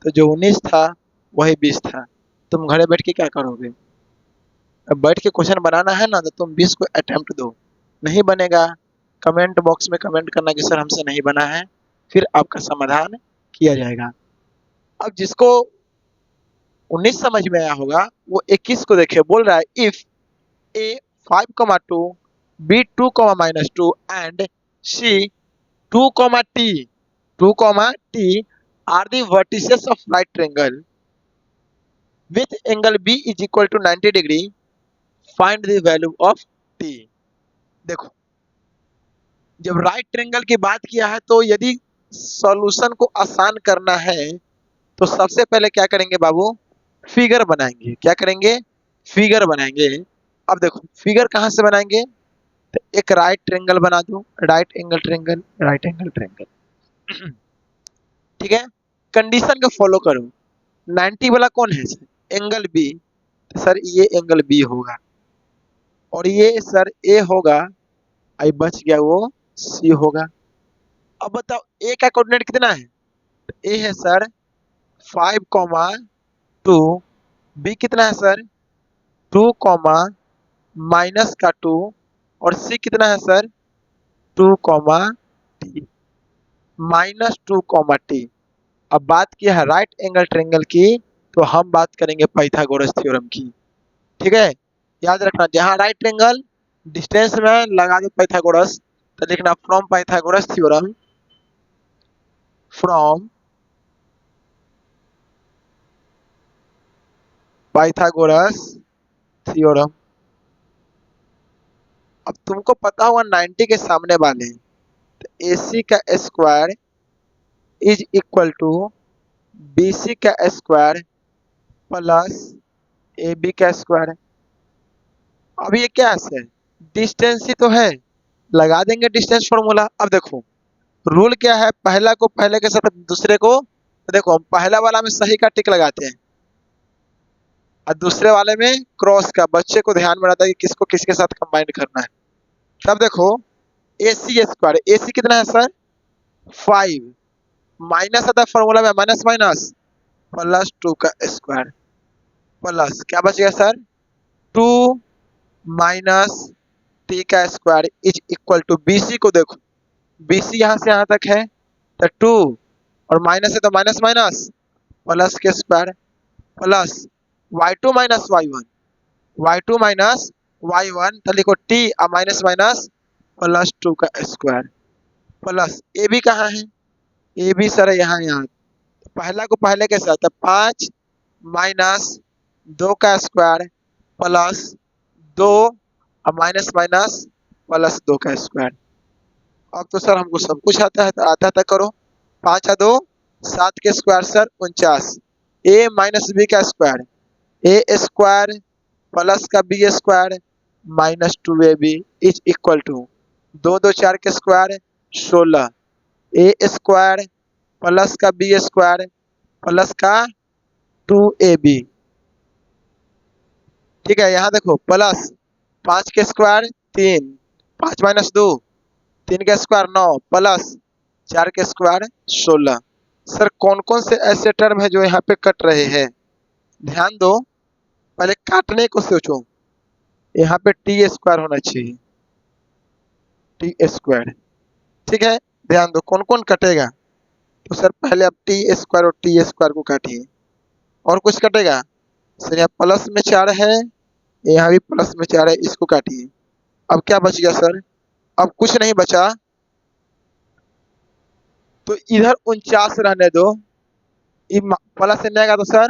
तो जो 19 था वही 20 था। तुम घरे बैठ के क्या करोगे, अब बैठ के क्वेश्चन बनाना है ना, तो तुम 20 को अटेम्प्ट दो। नहीं बनेगा कमेंट बॉक्स में कमेंट करना कि सर हमसे नहीं बना है, फिर आपका समाधान किया जाएगा। अब जिसको 19 समझ में आया होगा वो 21 को देखे, बोल रहा है if A 5,2 B 2,-2 and C 2,t 2,t are the vertices of right triangle with angle B is equal to 90 degree, find the value of t। देखो जब राइट ट्रायंगल की बात किया है तो यदि सॉल्यूशन को आसान करना है तो सबसे पहले क्या करेंगे बाबू, फिगर बनाएंगे। क्या करेंगे, फिगर बनाएंगे। अब देखो फिगर कहाँ से बनाएंगे, तो एक राइट ट्रायंगल बना दो, right angle triangle, right angle triangle, ठीक है। कंडीशन को फॉलो करो, 90 वाला कौन है सर, एंगल बी, तो सर ये एंगल बी होगा और ये सर ए होगा, आई बच गया वो सी होगा। अब बताओ ए का कोऑर्डिनेट कितना है, ए है सर 5,2, बी कितना है सर 2, माइनस का 2 और सी कितना है सर 2, टी। -2, अब बात की है राइट एंगल ट्रायंगल की, तो हम बात करेंगे पाइथागोरस थ्योरम की। ठीक है, याद रखना जहाँ राइट ट्रायंगल डिस्टेंस में लगा दो पाइथागोरस, तो लिखना from Pythagoras theorem, from Pythagoras theorem. अब तुमको पता होगा 90 के सामने वाले, तो AC का square is equal to BC का स्क्वायर प्लस AB का स्क्वायर। अब ये क्या है, डिस्टेंस ही तो है, लगा देंगे डिस्टेंस फॉर्मूला। अब देखो रूल क्या है, पहला को पहले के साथ दूसरे को, तो देखो हम पहला वाला में सही का टिक लगाते हैं और दूसरे वाले में क्रॉस का, बच्चे को ध्यान में रहता है कि किसको किसके साथ कंबाइन करना है। तब देखो AC स्क्वायर, AC कितना है सर 5, माइनस आता है फॉर्मूला में, माइनस माइनस +2 का स्क्वायर प्लस क्या बचेगा सर 2 माइनस T का square is equal to BC को देखो, BC यहाँ से यहाँ तक है तो 2 और माइनस है तो माइनस माइनस प्लस के square plus y2 minus y1, y2 minus y1 तो लिखो t और माइनस माइनस +2 का स्क्वायर प्लस ए बी कहाँ है, ए बी सर यहाँ यहाँ, पहला को पहले के साथ 5 माइनस 2 का स्क्वायर प्लस 2 और माइनस माइनस +2 का स्क्वायर। अब तो सर हमको सब कुछ आता है, तो आता था करो, 5 और 2 7 के square sir 49, a minus B का स्क्वायर, ए स्क्वायर प्लस का B square -2ab is equal to 2 2 4 के स्क्वायर 16, ए स्क्वायर प्लस का बी स्क्वायर प्लस का 2ab। ठीक है, यहाँ देखो प्लस 5 के स्क्वायर 3, 5 माइनस 2 3 के स्क्वायर 9 प्लस 4 के स्क्वायर 16। सर कौन कौन से ऐसे टर्म है जो यहाँ पे कट रहे हैं, ध्यान दो, पहले काटने को सोचो। यहाँ पे टी स्क्वायर होना चाहिए, टी स्क्वायर। ठीक है, ध्यान दो कौन कौन कटेगा, तो सर पहले आप टी स्क्वायर और टी स्क्वायर को काटिए। और कुछ कटेगा सर, यहाँ प्लस में 4 है, यहाँ भी प्लस में 4 है, इसको काटिए। अब क्या बच गया सर, अब कुछ नहीं बचा, तो इधर 49 रहने दो, प्लस से आएगा तो सर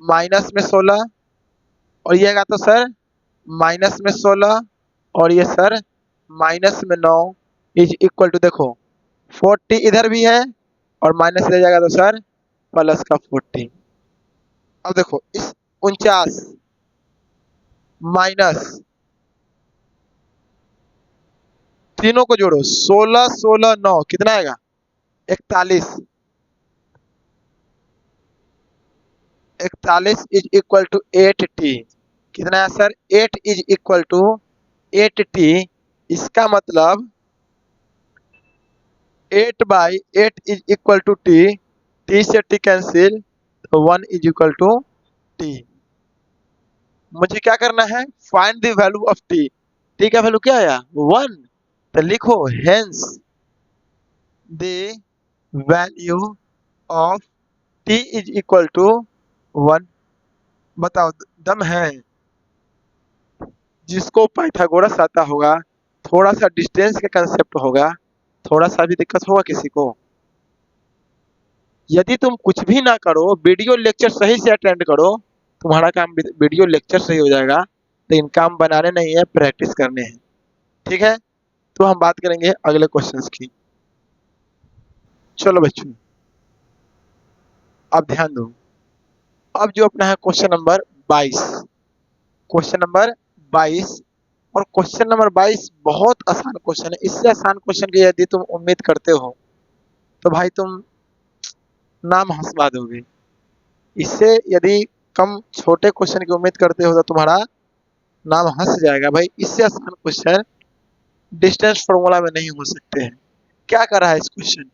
माइनस में 16 और ये आएगा तो सर माइनस में 16 और ये सर माइनस में 9 इज इक्वल टू देखो 40 इधर भी है और माइनस ले जाएगा तो सर प्लस का 40। अब देखो इस 49 माइनस तीनों को जोड़ो 16 16 9 कितना आएगा 41, 41 इज इक्वल टू 8t, कितना है sir 8 is equal to 8t। इसका मतलब 8/8 is equal to t, t से t कैंसिल तो 1 इज इक्वल टू t। मुझे क्या करना है, find the value of t, t का वैल्यू क्या आया 1, तो लिखो hence the value of t is equal to 1। बताओ दम है, जिसको पाइथागोरस आता होगा, थोड़ा सा डिस्टेंस का कंसेप्ट होगा, थोड़ा सा भी दिक्कत होगा किसी को। यदि तुम कुछ भी ना करो, वीडियो लेक्चर सही से अटेंड करो, तुम्हारा काम वीडियो लेक्चर सही हो जाएगा, लेकिन काम बनाने नहीं है, प्रैक्टिस करने हैं। ठीक है, तो हम बात करेंगे अगले क्वेश्चंस की। चलो बच्चों अब ध्यान दो, अब जो अपना है क्वेश्चन नंबर 22, क्वेश्चन नंबर 22, और क्वेश्चन नंबर 22 बहुत आसान क्वेश्चन है। इससे आसान क्वेश्चन की यदि तुम उम्मीद करते हो तो भाई तुम नाम हंसवा दोगे। इससे यदि कम छोटे क्वेश्चन की उम्मीद करते हो तो तुम्हारा नाम हंस जाएगा। भाई इससे आसान क्वेश्चन डिस्टेंस फॉर्मूला में नहीं हो सकते हैं। क्या कर रहा है इस question,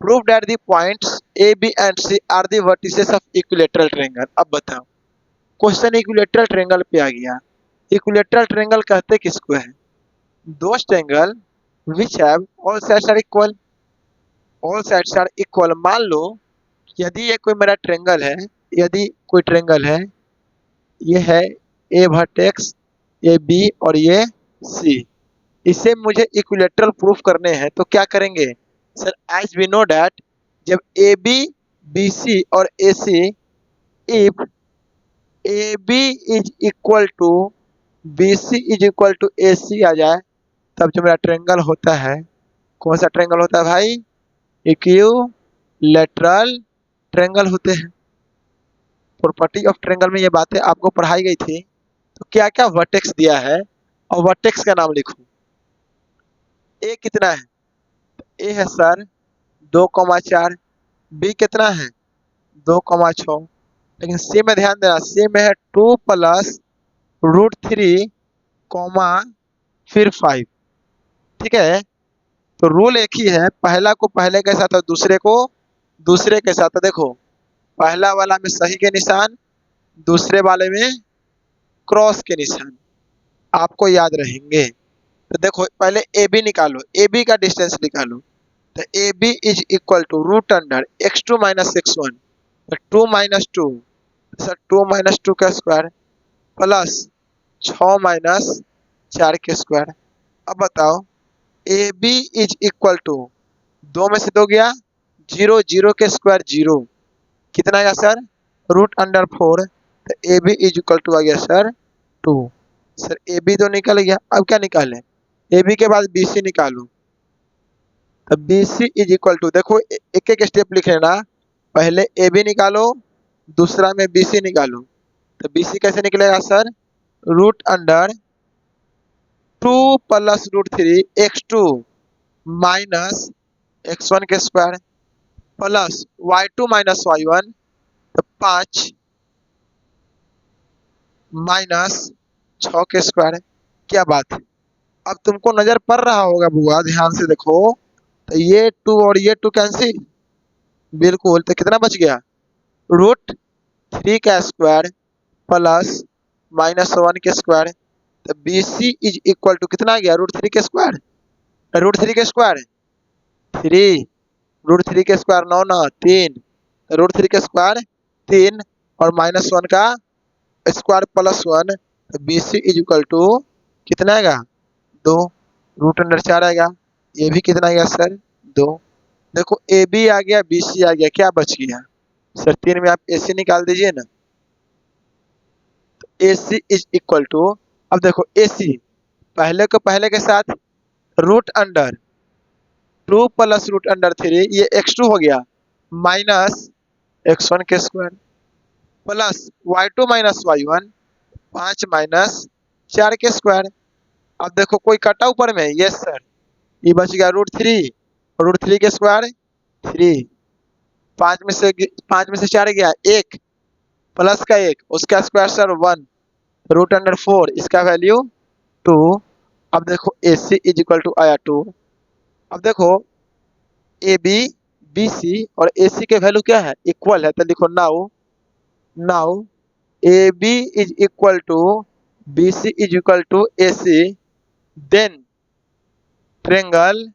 prove that the points A B and C are the vertices of equilateral triangle. अब बताओ, क्वेश्चन इक्विलेटरल ट्रायंगल पे आ गया। इक्विलेटरल ट्रायंगल कहते किसको है, those triangle which have all sides are equal, all sides are equal. मान लो यदि ये कोई मेरा ट्रेंगल है, यदि कोई ट्रेंगल है, ये है ए वर्टेक्स, ये बी और ये सी, इसे मुझे इक्विलेटरल प्रूफ करने हैं तो क्या करेंगे sir? As we know that जब ए बी बी सी और A C, if A B is equal to B C is equal to A C आ जाए, तब जो मेरा ट्रेंगल होता है, कौन सा ट्रेंगल होता है भाई? इक्विलेटरल ट्रेंगल होते हैं। प्रॉपर्टी ऑफ ट्रेंगल में ये बातें आपको पढ़ाई गई थी। तो क्या क्या वर्टेक्स दिया है और वर्टेक्स का नाम लिखो। ए कितना है? ए है सर 2,4, बी कितना है 2,6, लेकिन सी में ध्यान देना, सी में है 2 प्लस √3 कॉमा फिर 5। ठीक है, तो रूल एक ही है, पहला को पहले के साथ और दूसरे को दूसरे के साथ। तो देखो पहला वाला में सही के निशान, दूसरे वाले में क्रॉस के निशान, आपको याद रहेंगे। तो देखो पहले ए बी निकालो, ए बी का डिस्टेंस निकालो। तो A B is equal to root under x2 minus x1, तो 2 माइनस 2 सर 2 माइनस 2 का स्क्वायर प्लस 6 माइनस 4 के स्क्वायर। अब बताओ A B is equal to 2 में से 2 गया 0, 0 के स्क्वायर 0, कितना आया सर √4। तो A B is equal to आ गया सर 2। सर ए बी तो निकल गया, अब क्या निकालें? ए बी के बाद बी सी निकालो। तो B C is equal to, देखो एक एक स्टेप लिख लेना, पहले ए बी निकालो, दूसरा में बी सी निकालो। तो बी सी कैसे निकलेगा sir? √2 plus √3 x2 minus x1 के square plus y2 minus y1, तो 5 माइनस 6 के स्क्वायर। क्या बात है, अब तुमको नजर पड़ रहा होगा बुआ, ध्यान से देखो। तो ये 2 और ये 2 कैंसिल, बिल्कुल। तो कितना बच गया √3 का स्क्वायर प्लस -1 के स्क्वायर। तो B C is equal to कितना आ गया √3 के स्क्वायर, √3 के स्क्वायर 3, √3 के स्क्वायर 9 9 3, √3 के स्क्वायर 3 और -1 का स्क्वायर प्लस 1। तो B C is equal to कितना आएगा 2, √4 आएगा। ये भी कितना आएगा सर 2। देखो ए बी आ गया, बी सी आ गया, क्या बच गया सर? 3 में आप ए सी निकाल दीजिए ना। तो A C is equal to, अब देखो ए सी पहले को पहले के साथ √2 प्लस √3, ये x2 हो गया माइनस x1 के square plus y2 minus y1, 5 minus 4 के स्क्वायर। अब देखो कोई कटा ऊपर में, यस सर, ये बच गया √3, √3 के स्क्वायर 3, 5 में से 4 गया 1 प्लस का 1 उसका स्क्वायर सर 1, √4 इसका वैल्यू 2। अब देखो ए सी इज इक्वल टू आया 2। अब देखो ए बी बी सी और ए सी के वैल्यू क्या है इक्वल है, तो लिखो now A B is equal to B C is equal to A C, then triangle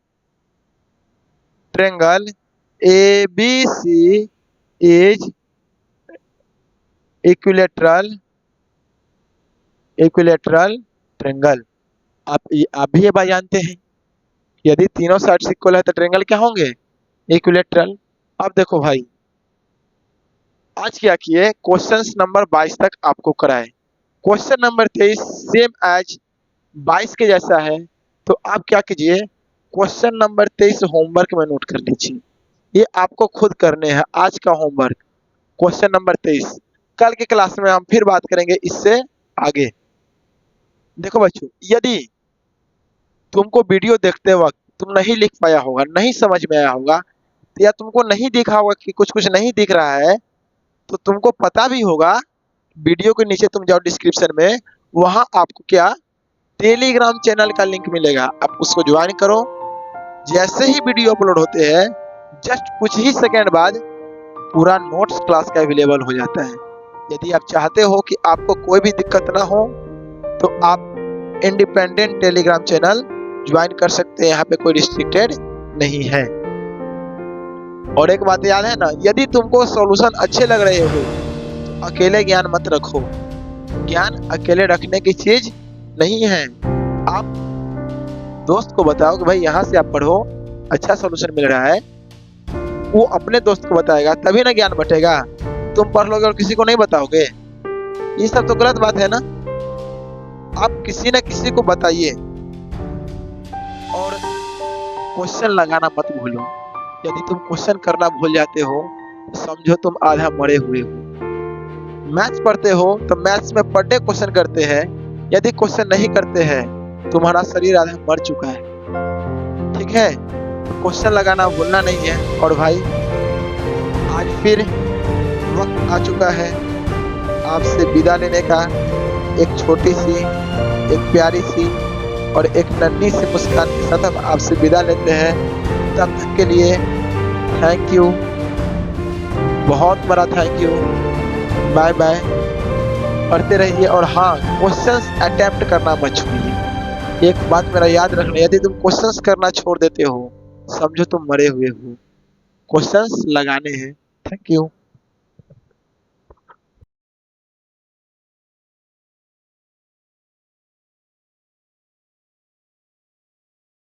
A B C is equilateral triangle. आप भी ये बात जानते हैं, यदि तीनों साइड इक्वल है तो ट्रेंगल क्या होंगे इक्विलेटरल। अब देखो भाई आज क्या किए, क्वेश्चन नंबर 22 तक आपको कराए। क्वेश्चन नंबर 23 सेम एज 22 के जैसा है, तो आप क्या कीजिए क्वेश्चन नंबर 23 होमवर्क में नोट कर लीजिए, ये आपको खुद करने हैं आज का होमवर्क। क्वेश्चन नंबर 23 कल के क्लास में हम फिर बात करेंगे इससे आगे। देखो बच्चों, यदि तुमको वीडियो देखते वक्त तुम नहीं लिख पाया होगा, नहीं समझ में आया होगा, या तुमको नहीं दिखा होगा कि कुछ कुछ नहीं दिख रहा है, तो तुमको पता भी होगा, वीडियो के नीचे तुम जाओ डिस्क्रिप्शन में, वहां आपको क्या टेलीग्राम चैनल का लिंक मिलेगा, आप उसको ज्वाइन करो। जैसे ही वीडियो अपलोड होते हैं जस्ट कुछ ही सेकंड बाद पूरा नोट्स क्लास का अवेलेबल हो जाता है। यदि आप चाहते हो कि आपको कोई भी दिक्कत ना हो तो आप इंडिपेंडेंट टेलीग्राम चैनल ज्वाइन कर सकते हैं, यहाँ पे कोई रिस्ट्रिक्टेड नहीं है। और एक बात याद है ना, यदि तुमको सॉल्यूशन अच्छे लग रहे हो तो अकेले ज्ञान मत रखो। ज्ञान अकेले रखने की चीज नहीं है। आप दोस्त को बताओ कि भाई यहाँ से आप पढ़ो, अच्छा सॉल्यूशन मिल रहा है, वो अपने दोस्त को बताएगा तभी ना ज्ञान बटेगा। तुम पढ़ लोगे और किसी को नहीं बताओगे, ये सब तो गलत बात है ना। आप किसी न किसी को बताइए और क्वेश्चन लगाना मत भूलो। यदि तुम क्वेश्चन करना भूल जाते हो तो समझो तुम आधा मरे हुए हो। मैथ्स पढ़ते हो तो मैथ्स में पर डे क्वेश्चन करते हैं, यदि क्वेश्चन नहीं करते हैं तुम्हारा शरीर आधा मर चुका है। ठीक है, क्वेश्चन लगाना भूलना नहीं है। और भाई आज फिर वक्त आ चुका है आपसे विदा लेने का। एक छोटी सी, एक प्यारी सी और एक नन्ही सी मुस्कान के साथ हम आपसे विदा लेते हैं। तब तक के लिए थैंक यू, बहुत बड़ा थैंक यू। Bye bye. पढ़ते रहिए और हाँ, क्वेश्चंस अटेम्प्ट करना मत छोड़िए। एक बात मेरा याद रखना, यदि तुम क्वेश्चंस करना छोड़ देते हो समझो तुम मरे हुए हो। क्वेश्चंस लगाने हैं। Thank you.